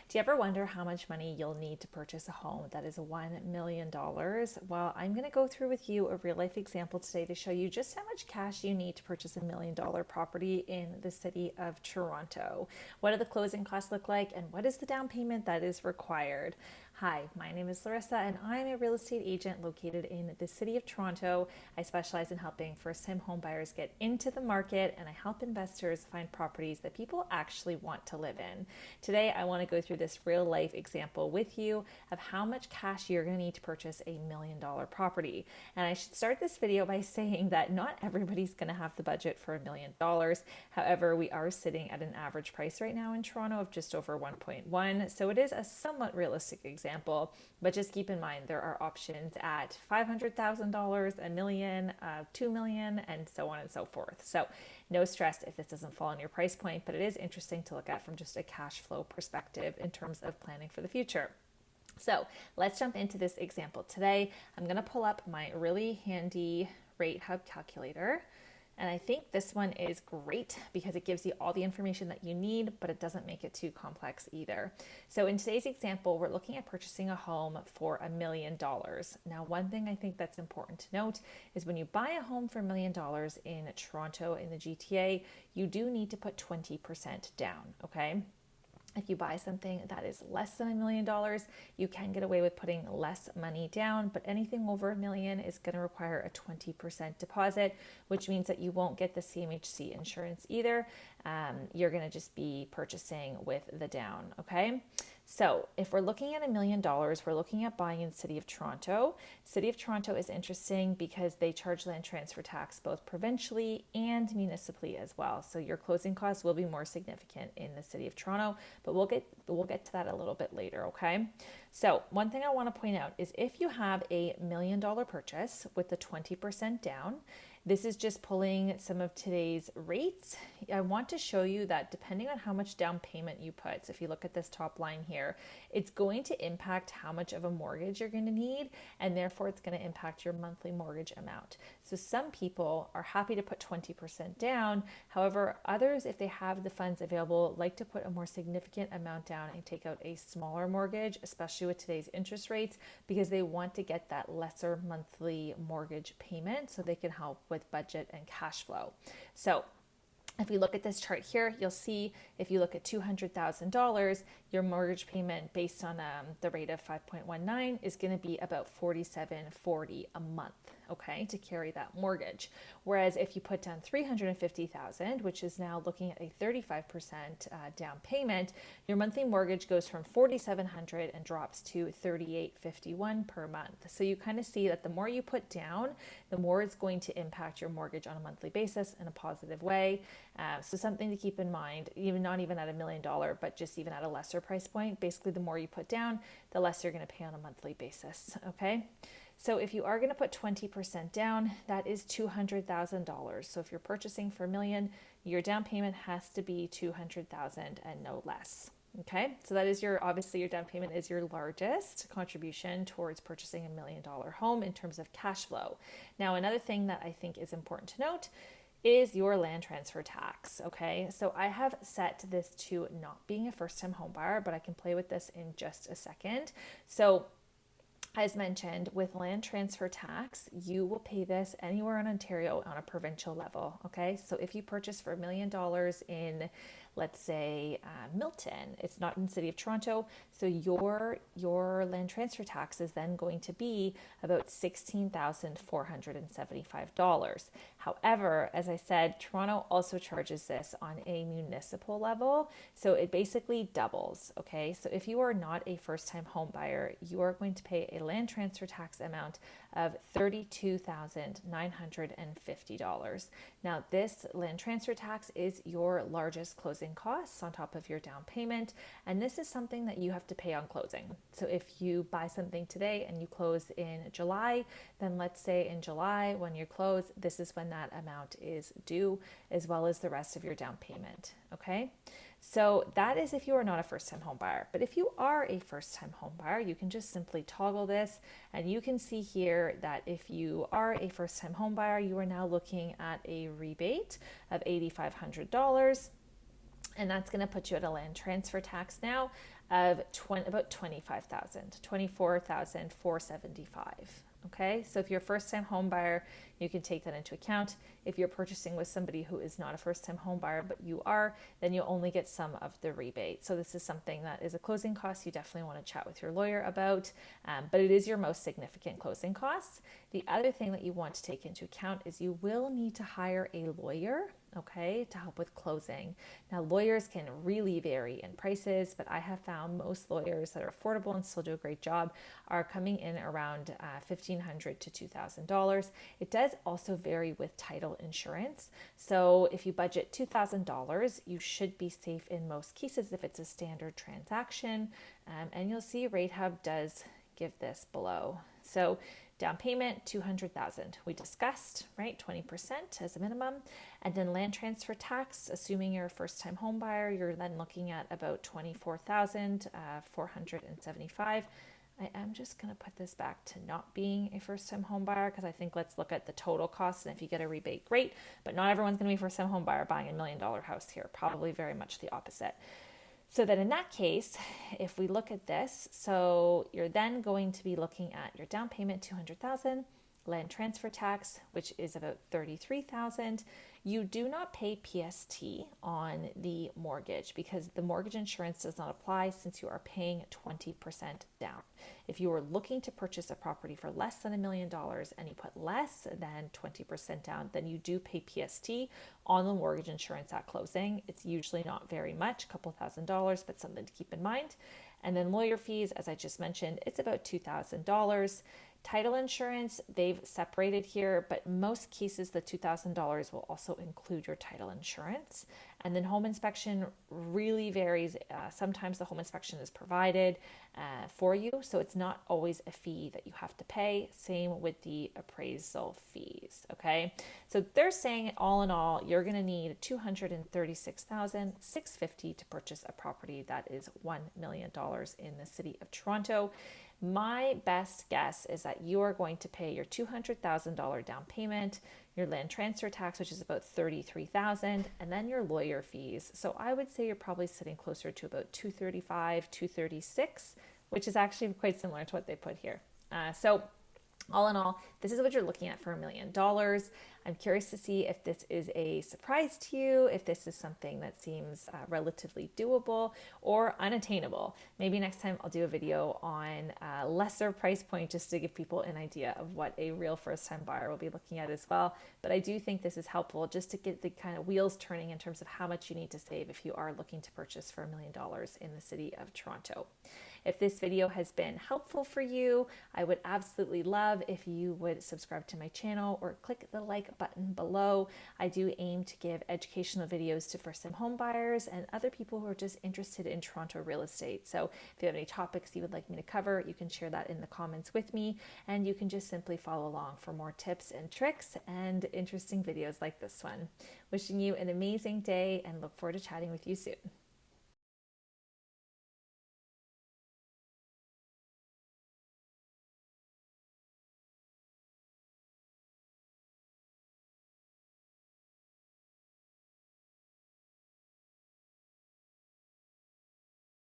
Do you ever wonder how much money you'll need to purchase a home that is $1 million? Well, I'm going to go through with you a real life example today to show you just how much cash you need to purchase $1 million property in the city of Toronto. What do the closing costs look like, and what is the down payment that is required? Hi, my name is Larissa, and I'm a real estate agent located in the city of Toronto. I specialize in helping first-time home buyers get into the market, and I help investors find properties that people actually want to live in. Today, I want to go through this real-life example with you of how much cash you're going to need to purchase $1 million property. And I should start this video by saying that not everybody's going to have the budget for $1 million. However, we are sitting at an average price right now in Toronto of just over 1.1, so it is a somewhat realistic example. But just keep in mind there are options at $500,000, $1 million, $2 million, and so on and so forth. So no stress if this doesn't fall in your price point, but it is interesting to look at from just a cash flow perspective in terms of planning for the future. So let's jump into this example today. I'm going to pull up my really handy rate hub calculator. And I think this one is great because it gives you all the information that you need, but it doesn't make it too complex either. So in today's example, we're looking at purchasing a home for $1 million. Now, one thing I think that's important to note is when you buy a home for $1 million in Toronto, in the GTA, you do need to put 20% down, okay? If you buy something that is less than $1 million, you can get away with putting less money down, but anything over $1 million is going to require a 20% deposit, which means that you won't get the CMHC insurance either. You're going to just be purchasing with the down, okay? So if we're looking at $1 million, we're looking at buying in the City of Toronto. City of Toronto is interesting because they charge land transfer tax both provincially and municipally as well. So your closing costs will be more significant in the City of Toronto, but we'll get to that a little bit later, okay? So one thing I want to point out is if you have a $1 million purchase with the 20% down, this is just pulling some of today's rates. I want to show you that depending on how much down payment you put, so if you look at this top line here, it's going to impact how much of a mortgage you're going to need, and therefore it's going to impact your monthly mortgage amount. So some people are happy to put 20% down. However, others, if they have the funds available, like to put a more significant amount down and take out a smaller mortgage, especially with today's interest rates, because they want to get that lesser monthly mortgage payment so they can help with budget and cash flow. So if we look at this chart here, you'll see if you look at $200,000, your mortgage payment based on the rate of 5.19 is going to be about $47.40 a month, okay, to carry that mortgage. Whereas if you put down $350,000, which is now looking at a 35% down payment, your monthly mortgage goes from $4,700 and drops to $38.51 per month. So you kind of see that the more you put down, the more it's going to impact your mortgage on a monthly basis in a positive way. So something to keep in mind, even not even at $1 million, but just even at a lesser price point. Basically, the more you put down, the less you're going to pay on a monthly basis. Okay. So if you are going to put 20% down, that is $200,000. So if you're purchasing for $1 million, your down payment has to be $200,000 and no less. Okay, so that is obviously your down payment is your largest contribution towards purchasing $1 million home in terms of cash flow. Now, another thing that I think is important to note is your land transfer tax. Okay, so I have set this to not being a first-time home buyer, but I can play with this in just a second. So as mentioned, with land transfer tax, you will pay this anywhere in Ontario on a provincial level, okay? So if you purchase for $1 million in, let's say, Milton, it's not in the City of Toronto, so your land transfer tax is then going to be about $16,475. However, as I said, Toronto also charges this on a municipal level, so it basically doubles, okay? So if you are not a first-time home buyer, you are going to pay a land transfer tax amount of $32,950. Now, this land transfer tax is your largest closing costs on top of your down payment, and this is something that you have to pay on closing. So if you buy something today and you close in July, then let's say in July when you close, this is when that amount is due, as well as the rest of your down payment, okay? So that is if you are not a first-time home buyer. But if you are a first-time home buyer, you can just simply toggle this, and you can see here that if you are a first-time home buyer, you are now looking at a rebate of $8,500. And that's going to put you at a land transfer tax now of about 25,000, 24,475. Okay, so if you're a first-time home buyer, you can take that into account. If you're purchasing with somebody who is not a first-time home buyer, but you are, then you only get some of the rebate. So this is something that is a closing cost you definitely want to chat with your lawyer about, but it is your most significant closing costs. The other thing that you want to take into account is you will need to hire a lawyer, okay, to help with closing. Now, lawyers can really vary in prices, but I have found most lawyers that are affordable and still do a great job are coming in around $1,500 to $2,000. It does also vary with title insurance. So if you budget $2,000, you should be safe in most cases if it's a standard transaction. And you'll see RateHub does give this below. So down payment, $200,000. We discussed, right? 20% as a minimum. And then land transfer tax, assuming you're a first-time home buyer, you're then looking at about $24,475. I am just going to put this back to not being a first-time home buyer because I think let's look at the total cost. And if you get a rebate, great. But not everyone's going to be a first-time home buyer buying $1 million house here. Probably very much the opposite. So then in that case, if we look at this, so you're then going to be looking at your down payment, $200,000, land transfer tax, which is about $33,000. You do not pay PST on the mortgage because the mortgage insurance does not apply since you are paying 20% down. If you are looking to purchase a property for less than $1 million and you put less than 20% down, then you do pay PST on the mortgage insurance at closing. It's usually not very much, a couple $1,000s, but something to keep in mind. And then lawyer fees, as I just mentioned, it's about $2,000. Title insurance, they've separated here, but most cases the $2,000 will also include your title insurance. And then home inspection really varies. Sometimes the home inspection is provided for you, so it's not always a fee that you have to pay. Same with the appraisal fees, okay? So they're saying all in all, you're gonna need $236,650 to purchase a property that is $1 million in the city of Toronto. My best guess is that you are going to pay your $200,000 down payment, your land transfer tax, which is about $33,000, and then your lawyer fees. So I would say you're probably sitting closer to about $235,000, $236,000, which is actually quite similar to what they put here. So all in all, this is what you're looking at for $1 million. I'm curious to see if this is a surprise to you, if this is something that seems relatively doable or unattainable. Maybe next time I'll do a video on a lesser price point just to give people an idea of what a real first-time buyer will be looking at as well. But I do think this is helpful just to get the kind of wheels turning in terms of how much you need to save if you are looking to purchase for $1 million in the city of Toronto. If this video has been helpful for you, I would absolutely love if you would subscribe to my channel or click the like button below. I do aim to give educational videos to first-time home buyers and other people who are just interested in Toronto real estate. So if you have any topics you would like me to cover, you can share that in the comments with me, and you can just simply follow along for more tips and tricks and interesting videos like this one. Wishing you an amazing day and look forward to chatting with you soon.